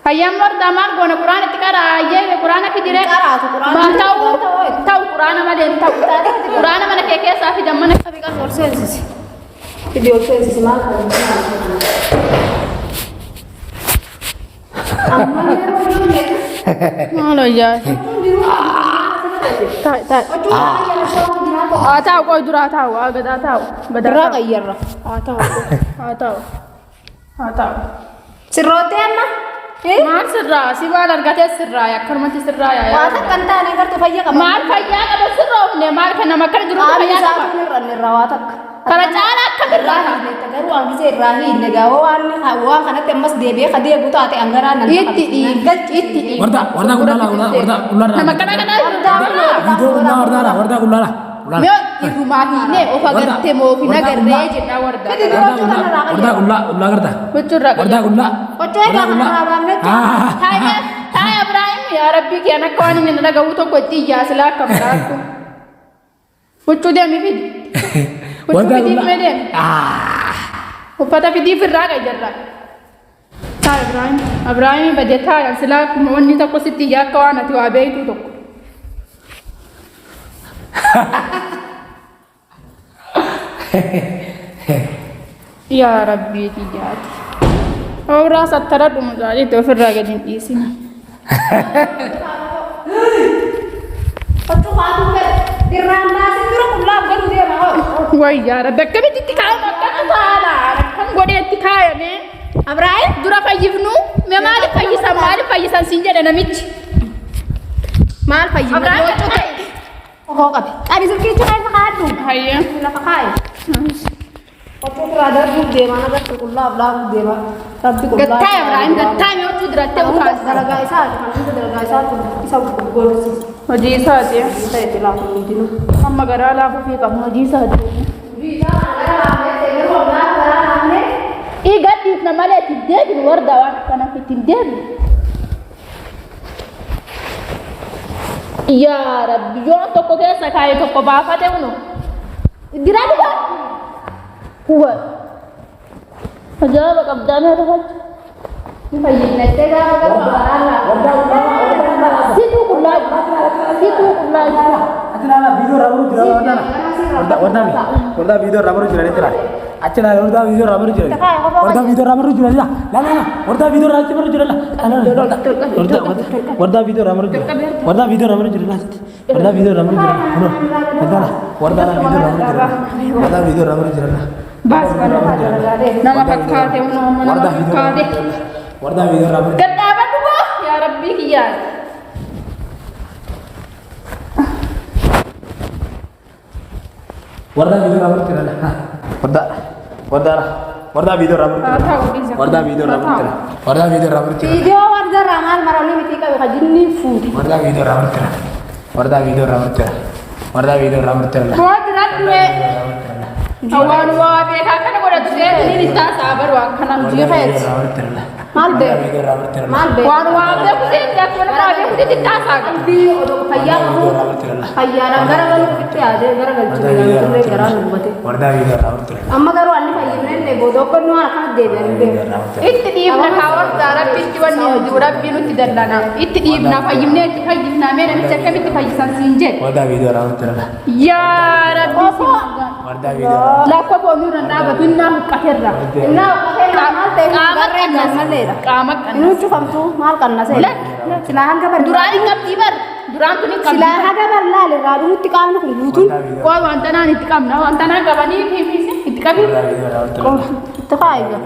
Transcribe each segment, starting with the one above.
Hayyam warda maal goona quraana itti qaraayyee quraana fidire ma ta'u quraana malee ta'u quraana mana kee keessaa fi dammana Tapi kan orsensis. Video orsensis maal kan? Maalo yaa. Tahu kau dura tahu, agak dah tahu. Dura kayyarra. Tahu. Sirrote amma? Maal sirraa si maal argatee sirraa akkanumatti sirraa yaa. Waa takkan taane gartuu fayyaa qaba. Maal fayyaa qaba sirroofne maal kan nama akkana jiru fayyaa qaba. Irraa waa takka. Kana caalaa akka birraa garuu waan gisee irraa hiinne gaawwa waan kanatti ammas deebi'ee kadee guutaa ta'e angaraa nan itti dhiib. Warda kullala. Nama kana Video warda kullala. Mio ifumaa hiine of agartee moofi nagarree jedha warda. Warda garta. Bocorra Warda kulla. Qoccoo egaa kana baafne. Taa'ee Ibrahim yaa rabbii kee akka waan inni dhagahu tokko itti iyyaa silaa akka biraatu. Boccoo deemi fidi. Boccoo fidii mee deemi. Uffata fidii firraa qayyarra. Taa'e Ibrahim badee taa'e silaa akkuma wanni tokko sitti iyyaa akka waan ati waa beektu tokko. Ya Rabbi tijati. Ora satara dumuzali to firra gadin isini. Qoccoo baatu ke dirranda sirra kullaa galu deema. Wai ya Rabbi kami titikaya makka taala. Kan gode tikaya ne. Ibrahim Dura fayyifnu me maali fayyisan sinjada namichi. maal fayyima qoccoo ta'e. Oh qabi. Qabi sirkii cunaa isa kaaddu. Hayya. Lafa kaaye. Qoccoo irraa darbuu deema nagartu kullaa ablaafuu deema. Rabbi kullaa. Gattaya Ibrahim gattaya mi otu diratte ukas. Dalagaa isaa kan dalagaa isaa isa gurgursiisa. Hojii isaati. Ta'e tilaa kun dinu. Amma garaa laafuu fi qabu hojii isaati. Ii gadhiif na malee itti deebiin warda waan akkanaaf ittiin deebiin. Yaa Rabbi yoo tokko keessa kaayee tokko baafate unu diraa dhuga huwa ajaa'iba qabdaamee rafatu ni fayyinattee gaafa gaafa baraarraa situu qullaa Atina video ramu jira warda video ramu jira ni tira. Atina warda video ramu jira. Warda video ramu jira la. Warda video ramu jira la. Warda video ramu jira. Warda video ramu jira la. Warda video ramu jira. Warda video ramu jira. Warda video ramu jira la. bas nama fakkaate nama fakkaate warda video ramu. Gaddaaba dhugo yaa Rabbii kiyyaa. Warda video ramu jira la. Warda video ramu jira. Warda video ramu jira. Warda video ramu jira. Video warda ramal marali miti ka khajinni food. Warda video ramu jira. Warda video ramu jira. Warda video ramu jira. Kodrat me awan wa be ka kana goda tuse ni ta sabar wa kana mujhe khayr Mal be wan wa be kuse ja kona ma be kuse ta saga di odo khayya gara galu kitte ade gara galu chule gara nummate Warda video ramu jira. amma garu anni fayyine ne bodo ko no akana de be itti diibna kawar dara pitti wanni hojii rabbiin nutti dallana itti diibna fayyimne itti fayyimna me namicha akkamitti fayyisan siinje Warda video ramu jira. yaa Rabbi Warda video. lakka boonu randa binna qaterra inna qaama te garre malera qaama kan inu chufamtu mal kanna se sila hanga bar duraan qabdi bar duraan kun sila hanga bar la le radu nutti qaamna kun lutun ko wanta naan itti qabna wanta naan qabani fiifisi itti qabi Warda video ramu jira. tafaiga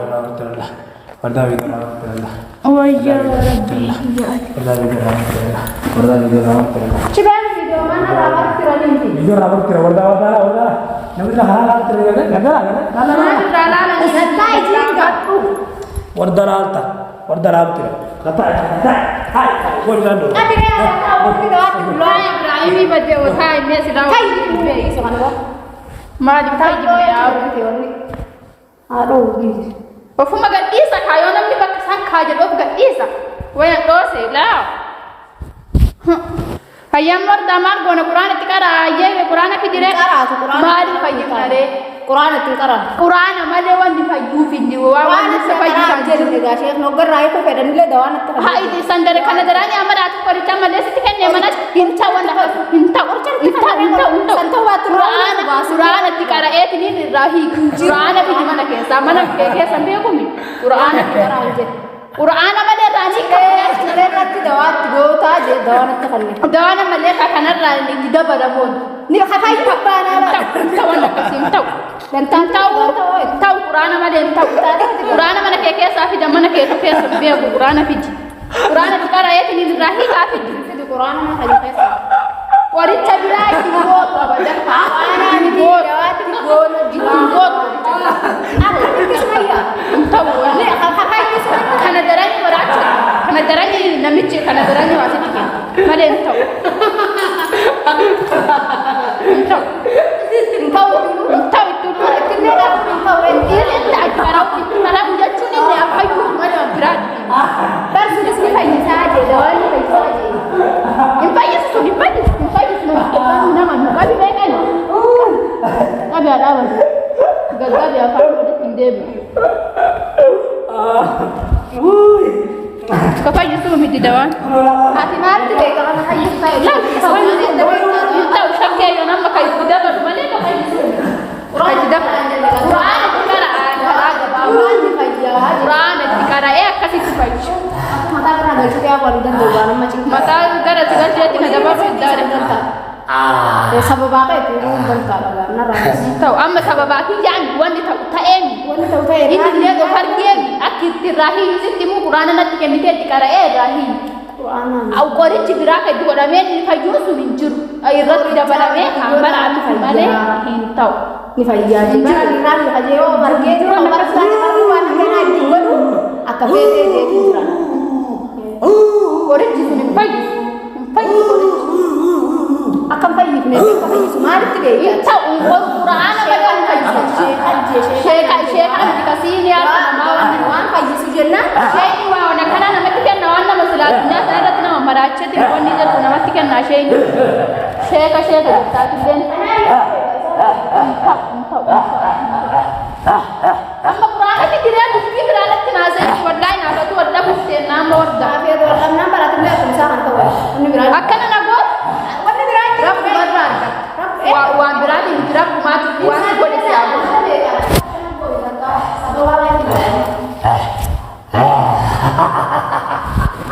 Warda video ramu jira. wayya Rabbi Warda video ramu jira. Warda video ramu jira. chiban video mana rawat tirani Video ramu jira. Warda. Namanya halal terjadi. Satai jinga Warda alta. Warda alta. Kata. Hai. Warda dulu. tapi ne aku video aku Ibrahim Ibrahim bade utai me sidaw kai be iso kan ko ma di tai di me aw aduh gitu ofu maga isa kayo namni bakka san kaje do ga isa waya do se la hayyam warda mar gona Qur'an tikara ayye Qur'an ki dire Qara tu Qur'an. mali fayyimare quraana itti qaran quraana malee wanni fayyuuf inni waan wanni isa fayyisaa jiru egaa sheekh noggarraa eekuu fedhanillee dawaan itti qaran haa itti sandare kana daraanii amaraatu qoricha malee sitti kennee mana hinta wanda hinta quraana itti qara'eetiniin irraa hiiku quraana fidi mana keessa beekumi quraana itti qara'an jedhe quraana malee raanii irratti dawaatti gootaa jee dawaan itti qalle dawana malee kanarraa itti dabalamoon ni hafay babbaanaa ta'u akkasiin ta'u quraana malee ta'u quraana mana keessa fida mana keessa beeku quraana fidi quraana itti qara'eetiniin irraa hiikaa fidi quraana mana keessa qoricha biraa itti gootu abadan aanaan dawaatti goonu gootu kana darani waraacha kana darani namichi kana darani waasitti kenna malee hin ta'u jechuun inni affayyuu mana biraati barsiis ni fayyisaa jee dawaan ni fayyisaa jee hin fayyisu nama qabi beekan qabi adhaabatu gaggabi afaan godhatti hin deebi'u ka fayyisuu miti dawaan ati maalti beekama fayyisaa ta'u shakkee yoo nama ka itti dabalu malee ka fayyisuu quraana itti qara'an karaa gabaabaa quraana itti qara'ee akkasitti fayyisu mataa biraa galchuu yaa walii danda'u waan amma cimaa mataa gara sigalcheetti na dabalu iddaa sababaa ta'e turuun balkaadha narraa ta'u amma sababaa kiyyaan wanni ta'u ta'eemi inni illee gofar deemi akki itti irraa hiisitti immoo quraana natti kennitee itti qara'ee irraa hiisi qorichi biraa kan itti godhamee inni fayyuu sun hin jiru irratti dabalamee kan baraatu malee hin ta'u ni fayyaa jiran hajee bargee jiru marsaa waan ganaa itti godhu akka feetee deetii jiran qorichi sun hin fayyu qorichi akan fayyifne akka fayyisu maalitti beekaa ta'u quraana malee fayyisu sheeka anti kasiin yaa waan fayyisu jennaan sheekni waa wana kana namatti kenna waan nama silaadunyaa sana irratti nama maraachati wanni jedhu namatti kenna sheekni sheeka jettaatilleen amma quraanatti diree dubbii biraanatti naasee wallaahi naafatu wadda buftee naama wadda namnaan baraatullee akkamisaa kan ta'u akkana nagoota rabbu barraa waan biraatiin miti rabbumaatu waan godhe siyaabu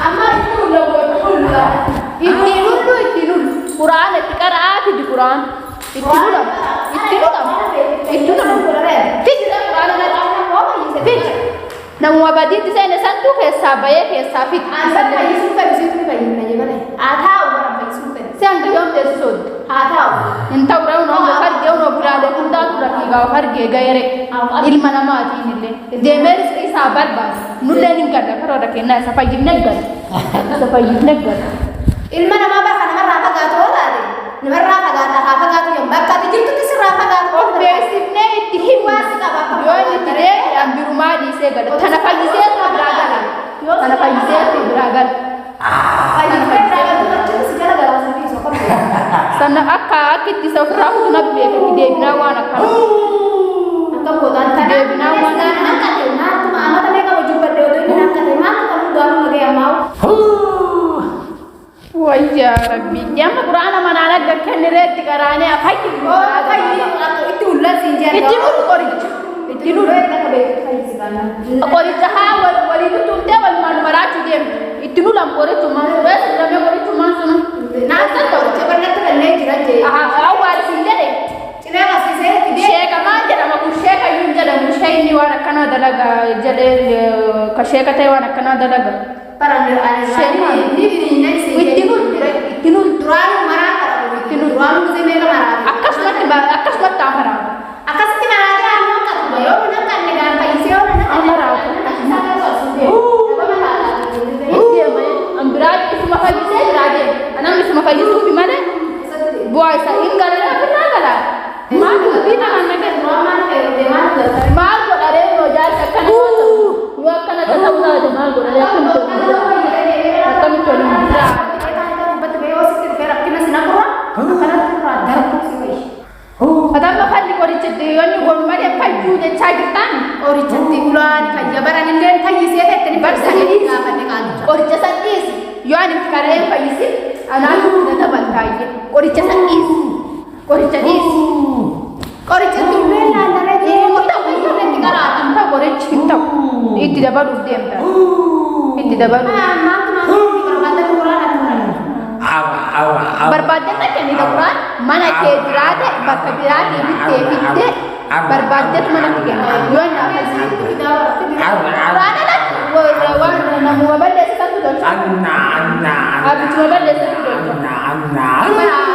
amma ittiin hullu quraana itti qara'aa fidi quraan itti lulama fidi fidi namuma badiitti seene santuu keessaa bayee keessaa fidi sean gayoom teessisoodde hin ta'u ra'uun amma fargee unoo bulaalee hundaatu rafiigaa fargee gayere ilma namaatiin illee deemee riskii isaa barbaada nulleen hin gadda karoora kennaa isa fayyifne gada ilma namaa bakka namarraa fagaatu yoo taate namarraa fagaata haa fagaatu yoo bakka ati jirtutti sirraa fagaatu of beeksifnee itti hiwaasi qaba yoo inni tiree ambirumaa dhiisee gada tana fayyisee biraa gala tana fayyisee biraa gala sana akka itti isa ofirraa hunda beekatti deebinaa waan akkana deebinaa waan wayyaa rabbii jamma quraana manaan akka kennireetti qaraanee afayyi itti ullattiin jee itti nulu qoricha itti nulu qoricha haa walii tuttuutee walumaan maraachuu deemte itti nulam qorichumaan reessi damee qorichumaan sunu naasaan qoricha barnatti kanneen jiran jee awwaalisiin jedhe cinee barsiisee sheeka maal jedhama kun sheeka yuun jedhamu sheekni waan akkanaa dalaga jedhee ka sheeka ta'e waan akkanaa dalaga akkasumatti amaraatu akkasitti maraatee halluu qabu yoo kun akka inni gaafa isee yoo kun amaraatu biraa isuma fayyisee biraa deema namni isuma fayyisuufi malee bu'aa isaa hin galee birraa galaa maal dubbii namaan nagee maal godharee yoo jaalti akkana yoo ta'u yoo akkana ta'uu taate maal godharee akkamitti waliin biraa Fatama falli qori jechaa jirtan qorichatti ulaan fayya baran illee fayyisee fettani barsanii gaafate qaalicha qoricha sadhiis yoo ani kareen fayyisi anaan na dabaltaayye qoricha sadhiis qoricha dhiis qoricha tullee laallaree jiru ta'u itti qaraatan ta'u qorichi hin ta'u itti dabaluuf deemta itti dabaluuf barbaadden kenni dabraan mana kee jiraate bakka biraatti bittee fiddee barbaaddet mana kee yoo waan namuma balleessisantu dolcha abituma balleessisantu dolcha